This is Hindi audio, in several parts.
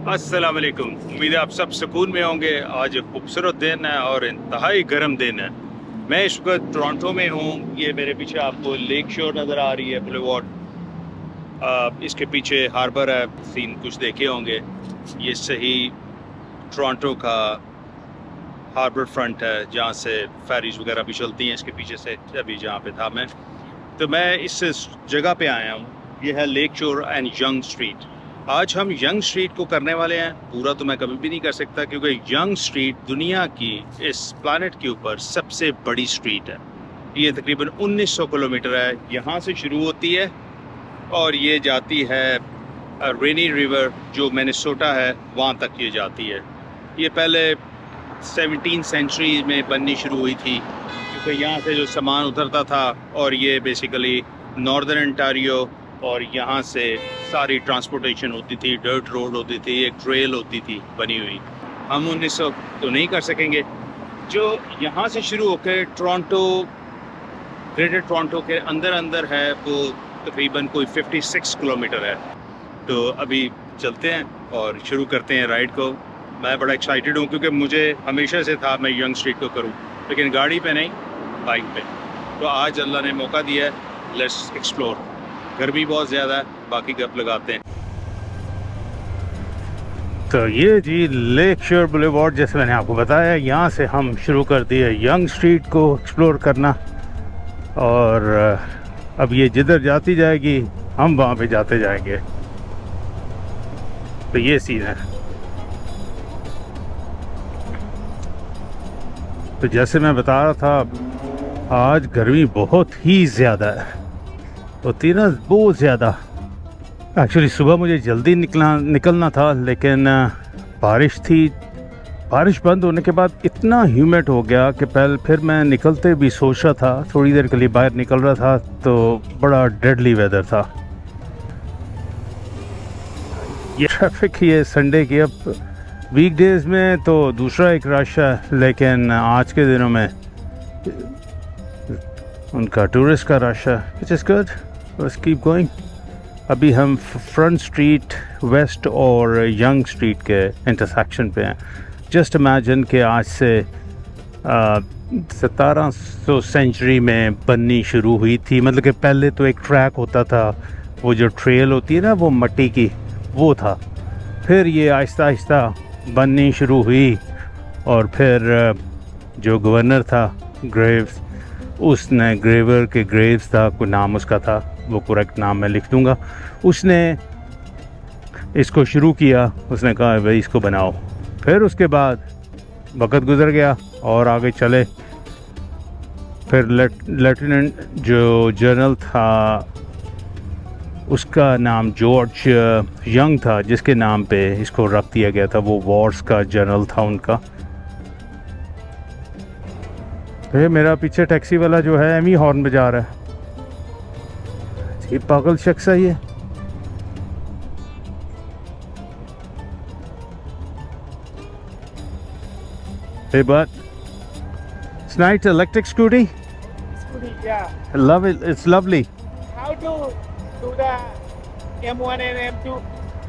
अस्सलाम वालेकुम। उम्मीद है आप सब सुकून में होंगे। आज एक खूबसूरत दिन है और इंतहाई गर्म दिन है। मैं इस वक्त टोरंटो में हूँ। ये मेरे पीछे आपको लेक शोर नज़र आ रही है, बुलेवार्ड। इसके पीछे हार्बर है, सीन कुछ देखे होंगे। ये सही टोरंटो का हार्बर फ्रंट है जहाँ से फेरीज वगैरह भी चलती हैं। इसके पीछे से अभी जहाँ पे था मैं, तो मैं इस जगह पे आया हूँ। ये है लेक शोर एंड यंग स्ट्रीट। आज हम यंग स्ट्रीट को करने वाले हैं। पूरा तो मैं कभी भी नहीं कर सकता क्योंकि यंग स्ट्रीट दुनिया की इस प्लानट के ऊपर सबसे बड़ी स्ट्रीट है। ये तकरीबन 1900 किलोमीटर है। यहाँ से शुरू होती है और ये जाती है रेनी रिवर जो मिनेसोटा है वहाँ तक ये जाती है। ये पहले 17वीं सेंचुरी में बननी शुरू हुई थी क्योंकि यहाँ से जो सामान उतरता था और ये बेसिकली नॉर्दर्न ओंटारियो और यहाँ से सारी ट्रांसपोर्टेशन होती थी। डर्ट रोड होती थी, एक ट्रेल होती थी बनी हुई। हम 1900 तो नहीं कर सकेंगे। जो यहाँ से शुरू होकर टोरंटो, ग्रेटर टोरंटो के अंदर अंदर है वो तकरीबन कोई 56 किलोमीटर है। तो अभी चलते हैं और शुरू करते हैं राइड को। मैं बड़ा एक्साइटेड हूँ क्योंकि मुझे हमेशा से था मैं यंग स्ट्रीट को करूँ, लेकिन गाड़ी पे नहीं, बाइक पे। तो आज अल्लाह ने मौका दिया है, लेट्स एक्सप्लोर। गर्मी बहुत ज़्यादा है, बाकी गप लगाते हैं। तो ये जी लेक शोर बुलेवार्ड, जैसे मैंने आपको बताया, यहाँ से हम शुरू कर दिए यंग स्ट्रीट को एक्सप्लोर करना। और अब ये जिधर जाती जाएगी हम वहाँ पे जाते जाएंगे। तो ये सीन है। तो जैसे मैं बता रहा था, आज गर्मी बहुत ही ज़्यादा है, होती ना बहुत ज़्यादा। एक्चुअली सुबह मुझे जल्दी निकलना था, लेकिन बारिश थी। बारिश बंद होने के बाद इतना ह्यूमिड हो गया कि फिर मैं निकलते भी सोच रहा था, थोड़ी देर के लिए बाहर निकल रहा था तो बड़ा डेडली वेदर था। ये ट्रैफिक ये संडे की, अब वीकडेज में तो दूसरा एक रश है, लेकिन आज के दिनों में उनका टूरिस्ट का रश है। It's is good, let's keep going. अभी हम फ्रंट स्ट्रीट वेस्ट और यंग स्ट्रीट के इंटरसेक्शन पे हैं। जस्ट इमेजिन कि आज से 1700 सेंचुरी में बननी शुरू हुई थी। मतलब कि पहले तो एक ट्रैक होता था, वो जो ट्रेल होती है ना वो मट्टी की, वो था। फिर ये आहिस्ता आहिस्ता बननी शुरू हुई और फिर जो गवर्नर था ग्रेव्स, उसने ग्रेवर के ग्रेव्स था, कोई नाम उसका था, वो करेक्ट नाम मैं लिख दूंगा, उसने इसको शुरू किया। उसने कहा भाई इसको बनाओ। फिर उसके बाद वक़्त गुज़र गया और आगे चले। फिर लेफ्टिनेंट जो जनरल था उसका नाम जॉर्ज यंग था, जिसके नाम पे इसको रख दिया गया था। वो वॉर्स का जनरल था उनका। तो मेरा पीछे टैक्सी वाला जो है एमी हॉर्न बजा रहा है। ये पागल शख्स है ये। Hey bud, it's nice electric scooty. Scooty, yeah. I love it. It's lovely. How to do the M1 and M2?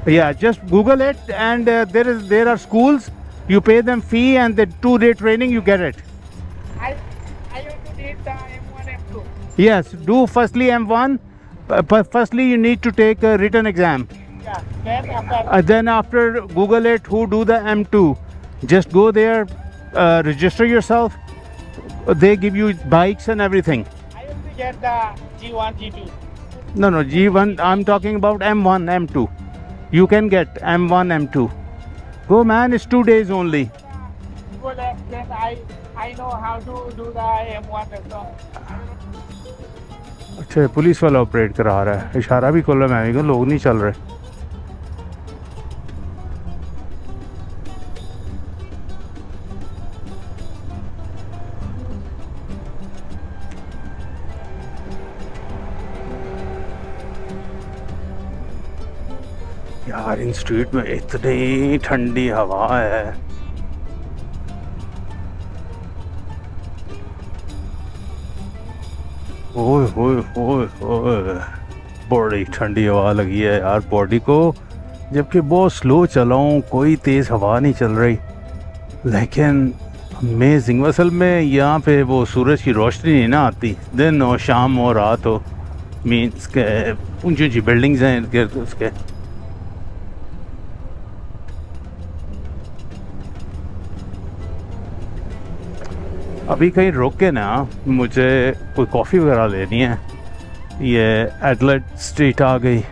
Yeah, just Google it, and there are schools. You pay them fee, and the 2-day training you get it. I want to read the M1, M2. Yes, do firstly M1. Firstly, you need to take a written exam. Yeah. Then after Google it, who do the M2. Just go there, register yourself. They give you bikes and everything. I want to get the G1, G2. No, G1. I'm talking about M1, M2. You can get M1, M2. Go man, it's 2 days only. Go left, then I know how to do the M1 and so. अच्छा, पुलिस वाला ऑपरेट करा रहा है। इशारा भी खोला मैं भी, लोग नहीं चल रहे। यार इन स्ट्रीट में इतनी ठंडी हवा है। ओए होए होए होए, बड़ी ठंडी हवा लगी है यार बॉडी को। जबकि बहुत स्लो चला हूँ, कोई तेज़ हवा नहीं चल रही, लेकिन अमेजिंग। असल में यहाँ पे वो सूरज की रोशनी नहीं ना आती, दिन हो शाम हो रात हो, मीन्स के ऊंची ऊंची बिल्डिंग्स हैं इर्द गिर्द उसके। अभी कहीं रुक के ना मुझे कोई कॉफ़ी वगैरह लेनी है। ये एडलेट स्ट्रीट आ गई।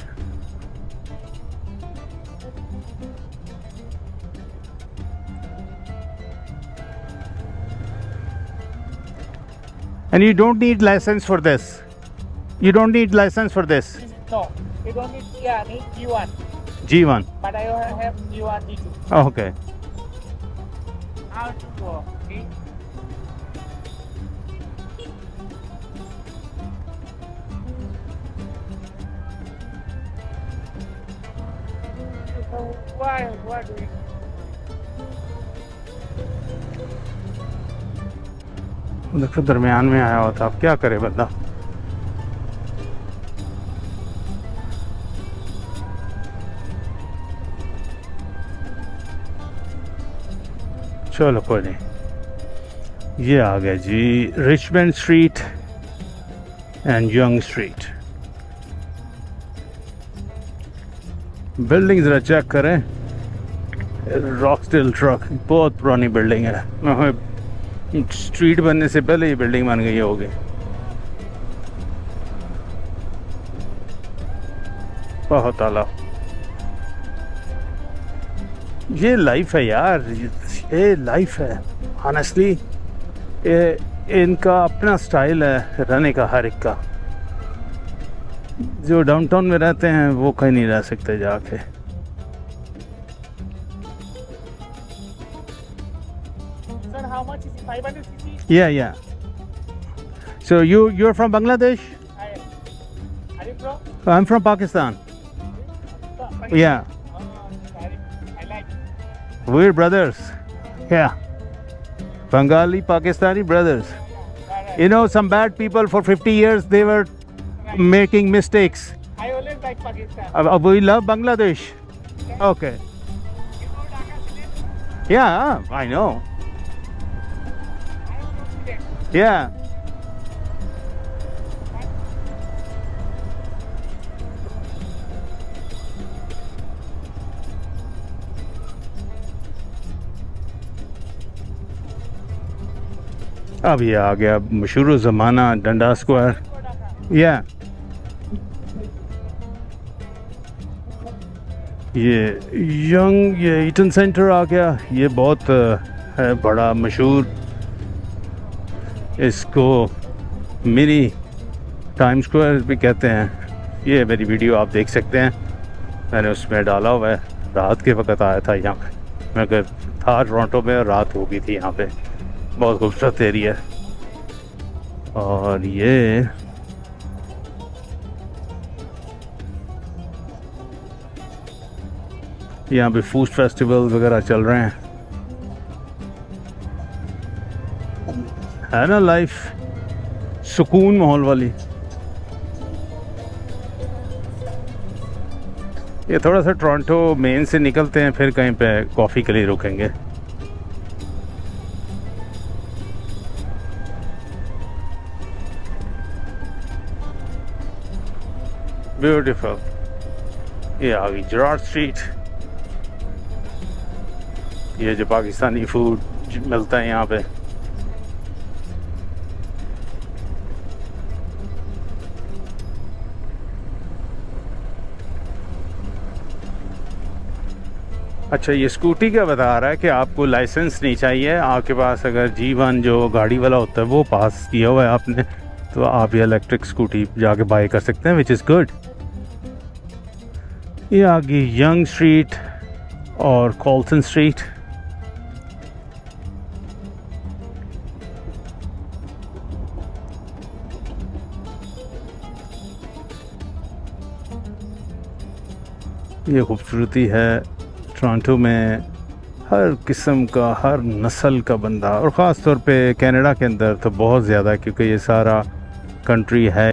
And you don't need license for this. You don't need license for this. No, you don't need, yeah, need G1. G1. But I have G1, G2. Oh, okay. How to go? Okay. So why do you? देखो दरमियान में आया हुआ था, अब क्या करे बंदा। चलो कोई नहीं। ये आ गया जी Richmond street and Yonge street. Building ज़रा चेक करें। रॉकस्टेल ट्रक, बहुत पुरानी बिल्डिंग है। स्ट्रीट बनने से पहले ये बिल्डिंग बन गई होगी। बहुत आला। ये लाइफ है यार, ये लाइफ है ऑनेस्टली। ये इनका अपना स्टाइल है रहने का हर एक का। जो डाउनटाउन में रहते हैं वो कहीं नहीं रह सकते जाके। Sir, how much is it? 500 cc? Yeah. So you're from Bangladesh? I am. Are you from? I'm from Pakistan. Yeah. I like it. We're brothers. Yeah. Bengali, Pakistani brothers. Right. You know, some bad people for 50 years, they were making mistakes. I always like Pakistan. We love Bangladesh. Okay. You know Dhaka village? Yeah, I know. I don't know village. Yeah. अब ये आ गया मशहूर ज़माना डंडा स्क्वायर। या ये यंग, ये ईटन सेंटर आ गया। ये बहुत है बड़ा मशहूर। इसको मिनी टाइम स्क्वायर भी कहते हैं। ये मेरी वीडियो आप देख सकते हैं, मैंने उसमें डाला हुआ है। रात के वक्त आया था यहाँ पे, मैं था टोरंटो में और रात हो गई थी यहाँ पे। बहुत खूबसूरत एरिया है। और ये यहाँ पे फूड फेस्टिवल वगैरह चल रहे हैं, है ना लाइफ सुकून माहौल वाली। ये थोड़ा सा टोरंटो मेन से निकलते हैं, फिर कहीं पे कॉफ़ी के लिए रुकेंगे। ब्यूटीफुल। ये आ गई जराड स्ट्रीट। ये जो पाकिस्तानी फूड मिलता है यहाँ पे। अच्छा, ये स्कूटी का बता रहा है कि आपको लाइसेंस नहीं चाहिए। आपके पास अगर G1 जो गाड़ी वाला होता है वो पास किया हुआ है आपने, तो आप ये इलेक्ट्रिक स्कूटी जाके बाय कर सकते हैं, विच इज़ गुड। ये आ गई यंग स्ट्रीट और कॉल्टन स्ट्रीट। ये खूबसूरती है टोरंटो में। हर किस्म का, हर नस्ल का बंदा, और ख़ास तौर पे कनाडा के अंदर तो बहुत ज़्यादा, क्योंकि ये सारा कंट्री है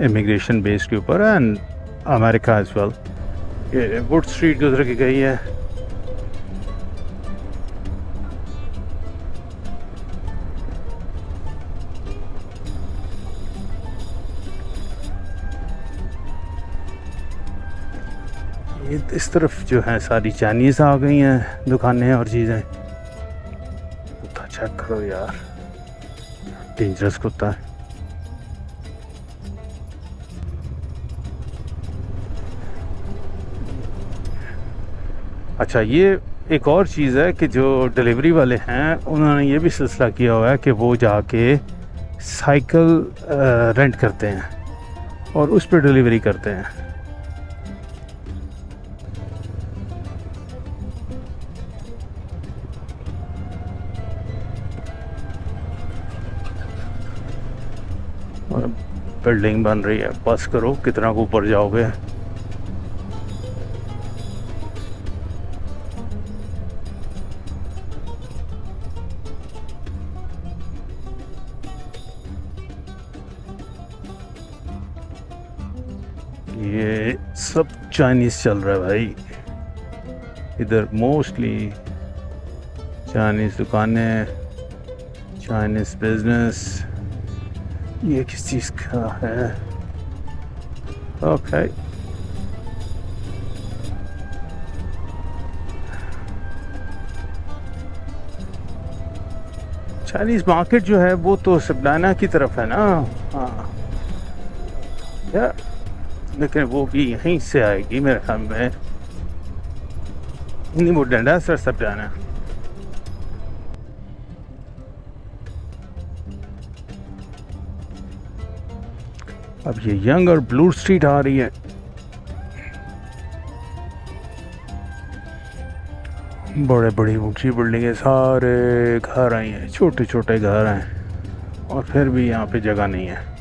इमिग्रेशन बेस के ऊपर, एंड अमेरिका एज वेल। ये वुड स्ट्रीट गुजर के गई है। ये इस तरफ जो है सारी चाइनीज आ गई हैं दुकानें और चीज़ें। कुत्ता चेक करो यार, डेंजरस कुत्ता है। अच्छा, ये एक और चीज़ है कि जो डिलीवरी वाले हैं उन्होंने ये भी सिलसिला किया हुआ है कि वो जाके साइकिल रेंट करते हैं और उस पर डिलीवरी करते हैं। बिल्डिंग बन रही है, बस करो कितना ऊपर जाओगे। ये सब चाइनीज चल रहा है भाई इधर, मोस्टली चाइनीज दुकानें, चाइनीज बिजनेस। ये किस चीज़ का है? ओके, चाइनीज मार्केट जो है वो तो सबडाना की तरफ है ना। हाँ यार, लेकिन वो भी यहीं से आएगी मेरे ख्याल में। नहीं, वो डंडा सर सबडाना। अब ये यंग और ब्लू स्ट्रीट आ रही है। बड़े बड़ी ऊंची बिल्डिंगें, सारे घर आई हैं, छोटे छोटे घर हैं और फिर भी यहाँ पे जगह नहीं है।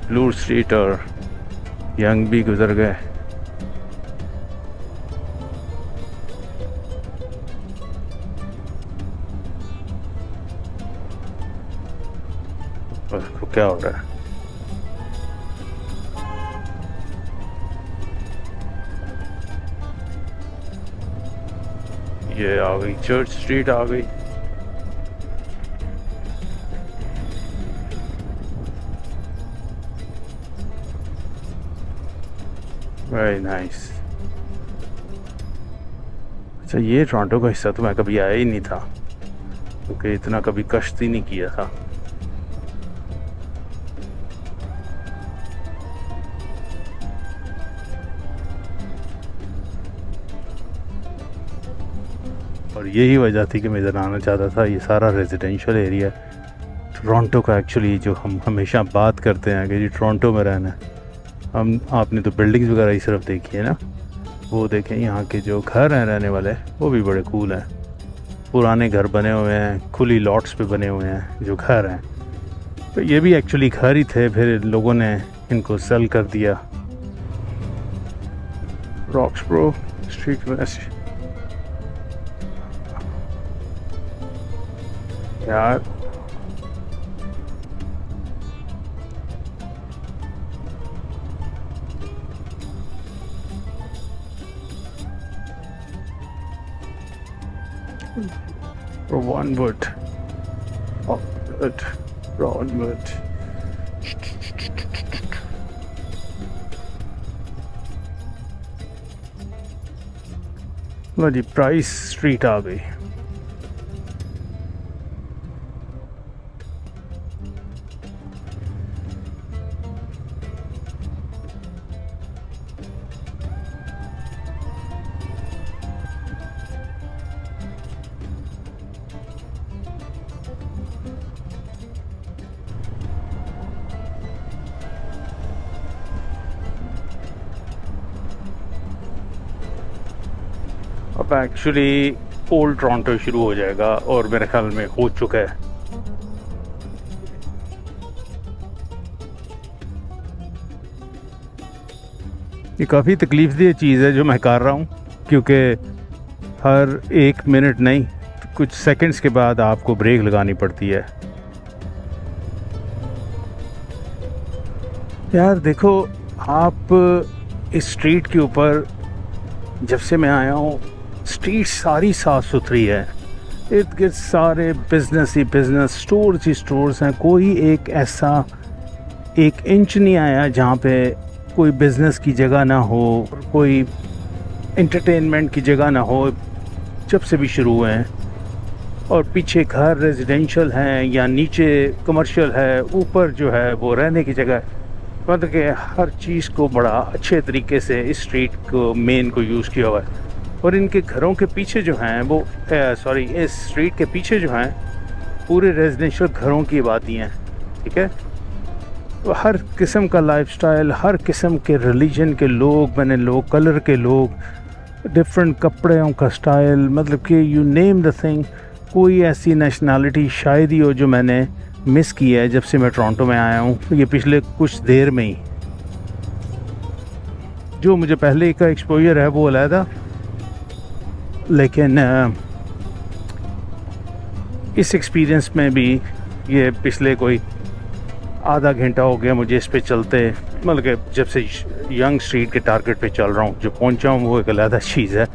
ब्लू स्ट्रीट और यंग भी गुजर गए। उसको क्या हो रहा है? ये आ गई चर्च स्ट्रीट आ गई। Very nice. अच्छा, ये टोरंटो का हिस्सा तो मैं कभी आया ही नहीं था, क्योंकि इतना कभी कष्ट ही नहीं किया था। और यही वजह थी कि मैं इधर आना चाहता था। ये सारा रेजिडेंशियल एरिया टोरंटो का एक्चुअली, जो हम हमेशा बात करते हैं कि जी टोरंटो में रहना है। आपने तो बिल्डिंग्स वगैरह ही सिर्फ देखी है ना, वो देखें यहाँ के जो घर हैं रहने वाले, वो भी बड़े कूल हैं। पुराने घर बने हुए हैं, खुली लॉट्स पे बने हुए हैं जो घर हैं। तो ये भी एक्चुअली घर ही थे, फिर लोगों ने इनको सेल कर दिया। रॉक्सब्रो स्ट्रीट वेस्ट यार, Brownwood, Brownwood. लो जी, प्राइस स्ट्रीट आ गई। अब एक्चुअली ओल्ड टोरंटो शुरू हो जाएगा और मेरे ख्याल में हो चुका है। ये काफ़ी तकलीफ़देह चीज़ है जो मैं कर रहा हूँ, क्योंकि हर 1 मिनट नहीं तो कुछ सेकंड्स के बाद आपको ब्रेक लगानी पड़ती है। यार देखो, आप इस स्ट्रीट के ऊपर जब से मैं आया हूँ, स्ट्रीट सारी साफ़ सुथरी है, इर्द गिर्द सारे बिज़नेस ही बिज़नेस, स्टोर्स ही स्टोर्स हैं। कोई एक ऐसा 1 इंच नहीं आया जहाँ पे कोई बिज़नेस की जगह ना हो, कोई एंटरटेनमेंट की जगह ना हो, जब से भी शुरू हुए हैं। और पीछे घर रेजिडेंशियल हैं या नीचे कमर्शियल है, ऊपर जो है वो रहने की जगह है। मतलब कि हर चीज़ को बड़ा अच्छे तरीके से इस स्ट्रीट को मेन को यूज़ किया हुआ है। और इनके घरों के पीछे जो हैं वो इस स्ट्रीट के पीछे जो हैं पूरे रेजिडेंशियल घरों की आबादी हैं, ठीक है। तो हर किस्म का लाइफस्टाइल, हर किस्म के रिलीजन के लोग, बने लोग, कलर के लोग, डिफरेंट कपड़ों का स्टाइल, मतलब कि यू नेम द थिंग। कोई ऐसी नेशनैलिटी शायद ही हो जो मैंने मिस की है जब से मैं टोरंटो में आया हूँ, ये पिछले कुछ देर में ही। जो मुझे पहले का एक्सपोजर है वो अलग, लेकिन इस एक्सपीरियंस में भी ये पिछले कोई आधा घंटा हो गया मुझे इस पे चलते, मतलब कि जब से यंग स्ट्रीट के टारगेट पे चल रहा हूँ। जो पहुँचा हूँ वो एक अलग चीज़ है,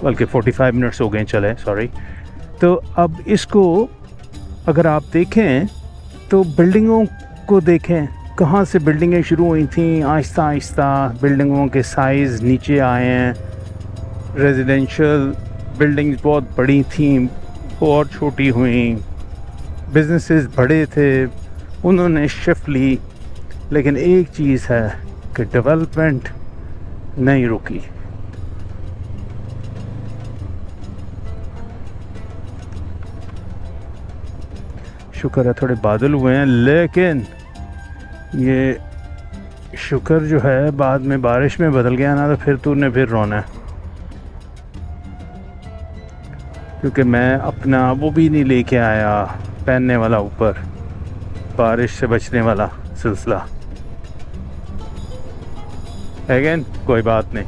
बल्कि 45 मिनट्स हो गए चले, सॉरी। तो अब इसको अगर आप देखें तो बिल्डिंगों को देखें, कहाँ से बिल्डिंगें शुरू हुई थी, आहिस्ता आहिस्ता बिल्डिंगों के साइज़ नीचे आए हैं। रेजिडेंशियल बिल्डिंग्स बहुत बड़ी थी, और छोटी हुई, बिजनेसेस बड़े थे, उन्होंने शिफ्ट ली। लेकिन एक चीज़ है कि डेवलपमेंट नहीं रुकी। शुक्र है थोड़े बादल हुए हैं, लेकिन ये शुक्र जो है बाद में बारिश में बदल गया ना, तो फिर तूने फिर रोना है। क्योंकि मैं अपना वो भी नहीं लेके आया पहनने वाला, ऊपर बारिश से बचने वाला सिलसिला। अगेन कोई बात नहीं,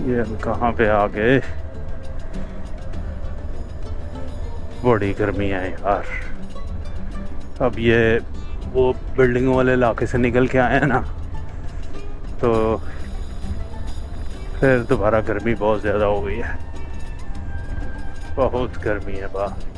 ये हम कहाँ पे आ गए। बड़ी गर्मी है यार। अब ये वो बिल्डिंगों वाले इलाके से निकल के आए हैं ना, तो फिर दोबारा गर्मी बहुत ज़्यादा हो गई है, बहुत गर्मी है बाहर।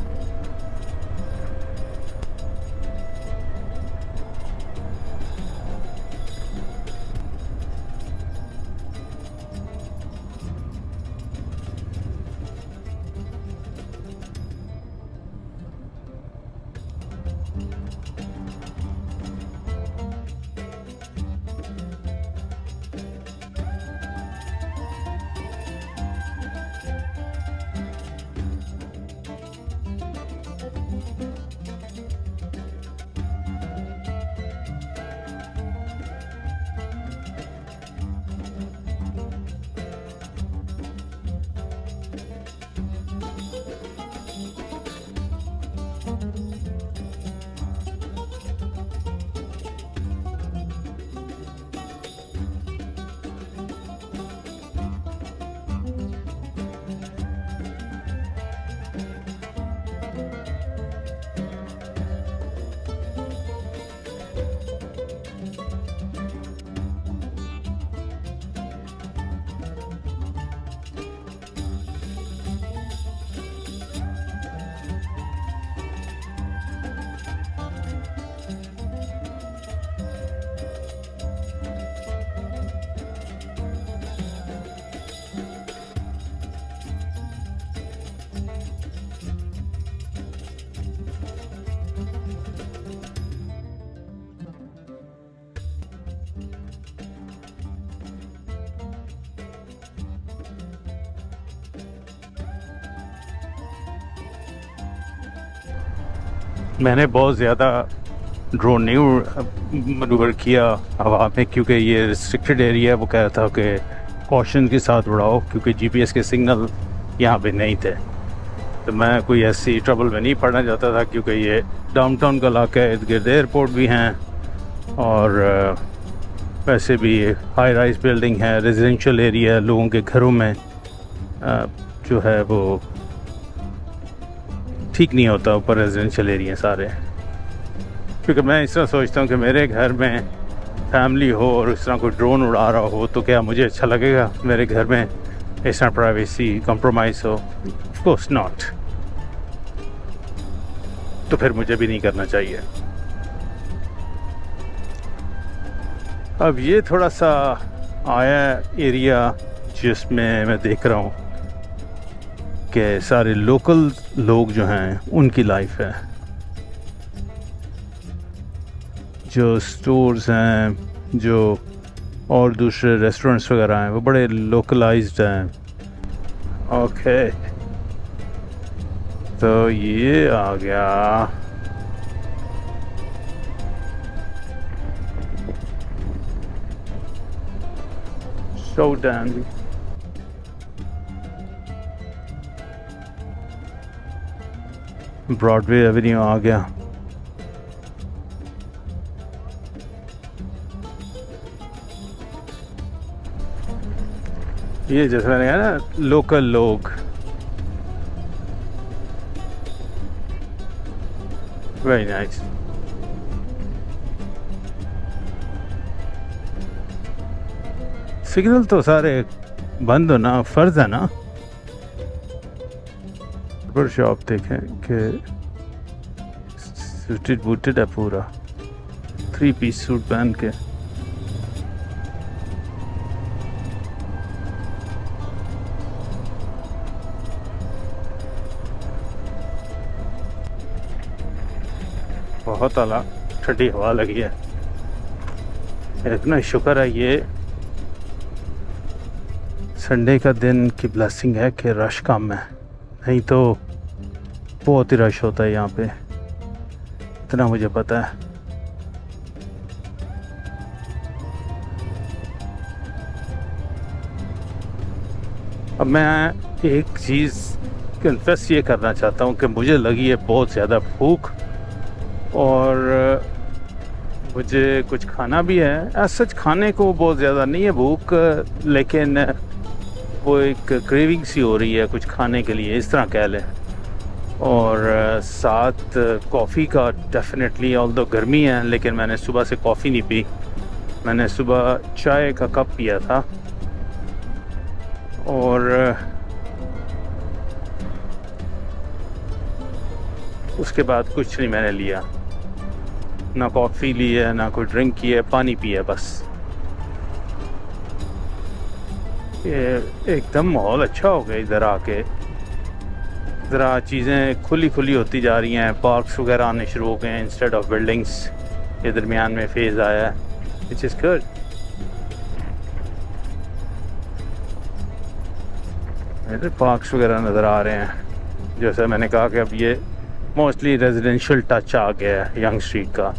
मैंने बहुत ज़्यादा ड्रोन नहीं मनूवर किया हवा में, क्योंकि ये रिस्ट्रिक्टेड एरिया है। वो कह रहा था कि कॉशन के साथ उड़ाओ, क्योंकि जीपीएस के सिग्नल यहाँ पे नहीं थे। तो मैं कोई ऐसी ट्रबल में नहीं पड़ना चाहता था, क्योंकि ये डाउनटाउन का इलाका है, इर्द गिर्द एयरपोर्ट भी हैं और वैसे भी हाई राइज बिल्डिंग है, रेजिडेंशियल एरिया, लोगों के घरों में जो है वो ठीक नहीं होता ऊपर रेजिडेंशियल एरिया सारे। क्योंकि मैं इस तरह सोचता हूँ कि मेरे घर में फैमिली हो और इस तरह कोई ड्रोन उड़ा रहा हो तो क्या मुझे अच्छा लगेगा मेरे घर में इस तरह प्राइवेसी कंप्रोमाइज़ हो? Of course not. तो फिर मुझे भी नहीं करना चाहिए। अब ये थोड़ा सा आया एरिया जिसमें मैं देख रहा हूँ कि सारे लोकल लोग जो हैं उनकी लाइफ है। जो स्टोर्स हैं, जो और दूसरे रेस्टोरेंट्स वगैरह हैं, वो बड़े लोकलाइज्ड हैं। ओके, तो ये आ गया शोडन। ब्रॉडवे एवेन्यू आ गया। ये जैसे मैंने कहा ना, लोकल लोग, वेरी नाइस। सिग्नल तो सारे बंद होना फर्ज है ना। पर शॉप देखें कि सूटेड बूटेड है पूरा, 3 पीस सूट पहन के। बहुत आला ठंडी हवा लगी है। इतना शुक्र है ये संडे का दिन की ब्लेसिंग है कि रश कम है, नहीं तो बहुत ही रश होता है यहाँ पे, इतना मुझे पता है। अब मैं एक चीज़ कन्फेस ये करना चाहता हूँ कि मुझे लगी है बहुत ज़्यादा भूख और मुझे कुछ खाना भी है। सच खाने को बहुत ज़्यादा नहीं है भूख, लेकिन वो एक क्रेविंग सी हो रही है कुछ खाने के लिए, इस तरह कह लें। और साथ कॉफ़ी का डेफिनेटली, ऑल्दो गर्मी है लेकिन मैंने सुबह से कॉफ़ी नहीं पी, मैंने सुबह चाय का कप पिया था। और उसके बाद कुछ नहीं मैंने लिया, ना कॉफ़ी ली है, ना कोई ड्रिंक की है, पानी पिया बस। ये एकदम माहौल अच्छा हो गया इधर आके, ज़रा चीज़ें खुली खुली होती जा रही हैं, पार्क्स वगैरह आने शुरू हो गए हैं इंस्टेड ऑफ बिल्डिंग्स। ये दरमियान में फेज़ आया है, विच इज़ गुड। इधर पार्क्स वगैरह नज़र आ रहे हैं। जैसे मैंने कहा कि अब ये मोस्टली रेजिडेंशियल टच आ गया है यंग स्ट्रीट का,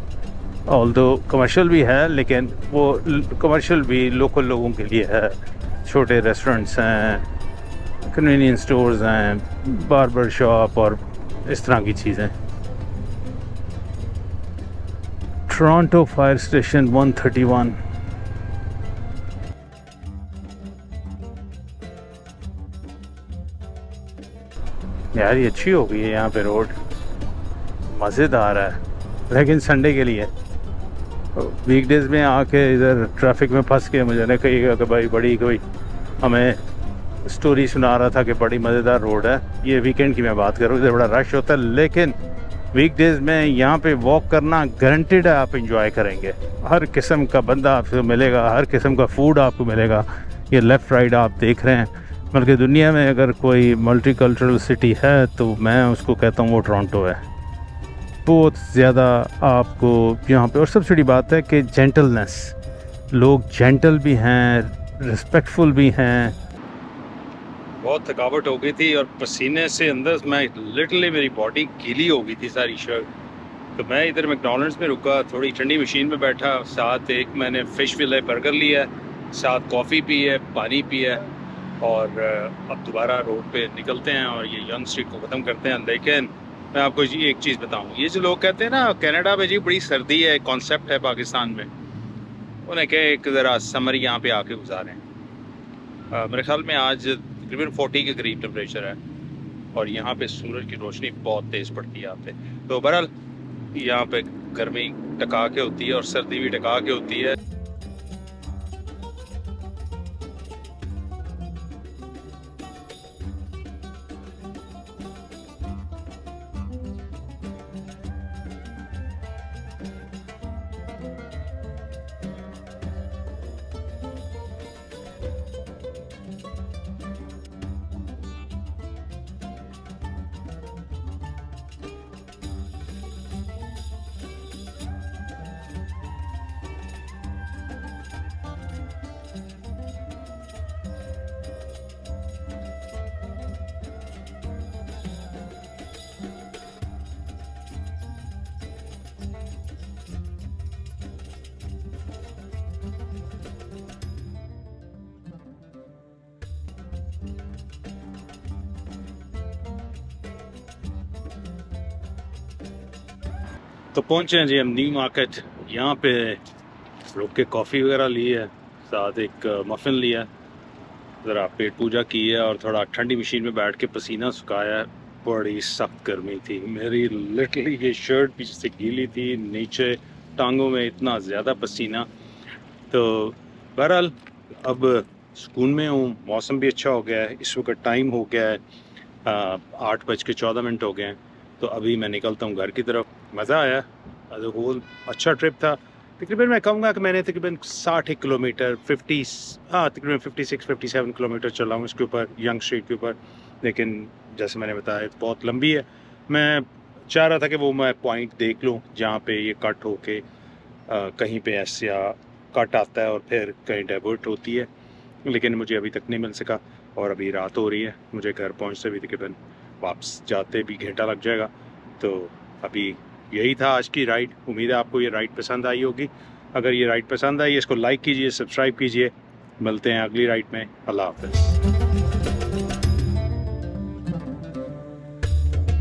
ऑल्दो कमर्शियल भी है लेकिन वो कमर्शियल भी लोकल लोगों के लिए है। छोटे रेस्टोरेंट्स हैं, कन्वीनियंस स्टोर्स हैं, बार्बर शॉप और इस तरह की चीज़ें। Toronto fire station 131। यार ये अच्छी हो गई है यहाँ पे रोड, मज़ेदार है, लेकिन संडे के लिए। वीकडेज में आके इधर ट्रैफिक में फंस के मुझे नहीं कहिएगा कि भाई बड़ी कोई हमें स्टोरी सुना रहा था कि बड़ी मज़ेदार रोड है। ये वीकेंड की मैं बात करूँ, इधर बड़ा रश होता है, लेकिन वीकडेज में यहाँ पे वॉक करना गारंटेड है, आप इंजॉय करेंगे। हर किस्म का बंदा आपको मिलेगा, हर किस्म का फूड आपको मिलेगा। ये लेफ़्ट राइट आप देख रहे हैं, बल्कि दुनिया में अगर कोई मल्टी कल्चरल सिटी है तो मैं उसको कहता हूँ वो टोरंटो है। बहुत ज़्यादा आपको यहाँ पे, और सबसे बड़ी बात है कि जेंटलनेस, लोग जेंटल भी हैं, रिस्पेक्टफुल भी हैं। बहुत थकावट हो गई थी और पसीने से अंदर मैं लिटरली मेरी बॉडी गीली हो गई थी सारी शर्ट। तो मैं इधर मैकडॉनल्ड्स में रुका, थोड़ी ठंडी मशीन में बैठा, साथ एक मैंने फ़िश फिले बर्गर लिया साथ कॉफ़ी पी है, पानी पिया है, और अब दोबारा रोड पे निकलते हैं और ये यंग स्ट्रीट को ख़त्म करते हैं। लेकिन मैं आपको जी एक चीज़ बताऊँ, ये जो लोग कहते हैं ना कनाडा में जी बड़ी सर्दी है, कॉन्सेप्ट है पाकिस्तान में, उन्हें कहे एक ज़रा समर यहाँ पे आके गुजारें। मेरे ख्याल में आज तकरीबन 40 के करीब टेम्परेचर है और यहाँ पे सूरज की रोशनी बहुत तेज़ पड़ती है यहाँ पे। तो बहरहाल यहाँ पे गर्मी टका के होती है और सर्दी भी टका के होती है। तो पहुँचे हैं जी हम न्यू मार्केट। यहाँ पे रुक के कॉफ़ी वगैरह ली है, साथ एक मफ़िन लिया, ज़रा पेट पूजा की है और थोड़ा ठंडी मशीन में बैठ के पसीना सुखाया है। बड़ी सख्त गर्मी थी, मेरी लिटरली ये शर्ट पीछे से गीली थी, नीचे टांगों में इतना ज़्यादा पसीना। तो बहरहाल अब सुकून में हूँ, मौसम भी अच्छा हो गया है, इस वक्त टाइम हो गया है 8:14 हो गए हैं। तो अभी मैं निकलता हूँ घर की तरफ। मज़ा आया, एज अ होल अच्छा ट्रिप था। तकरीबन मैं कहूँगा कि मैंने तकरीबन 60 किलोमीटर तकरीबन 56-57 किलोमीटर चला हूँ इसके ऊपर, यंग स्ट्रीट के ऊपर। लेकिन जैसे मैंने बताया बहुत लंबी है, मैं चाह रहा था कि वो मैं पॉइंट देख लूँ जहाँ पे ये कट होके कहीं पे ऐसा कट आता है और फिर कहीं डाइवर्ट होती है, लेकिन मुझे अभी तक नहीं मिल सका। और अभी रात हो रही है, मुझे घर पहुँचते भी तकरीबन वापस जाते भी घंटा लग जाएगा। तो अभी यही था आज की राइड। उम्मीद है आपको ये राइड पसंद आई होगी। अगर ये राइड पसंद आई, इसको लाइक कीजिए, सब्सक्राइब कीजिए। मिलते हैं अगली राइड में। अल्लाह हाफ़िज़।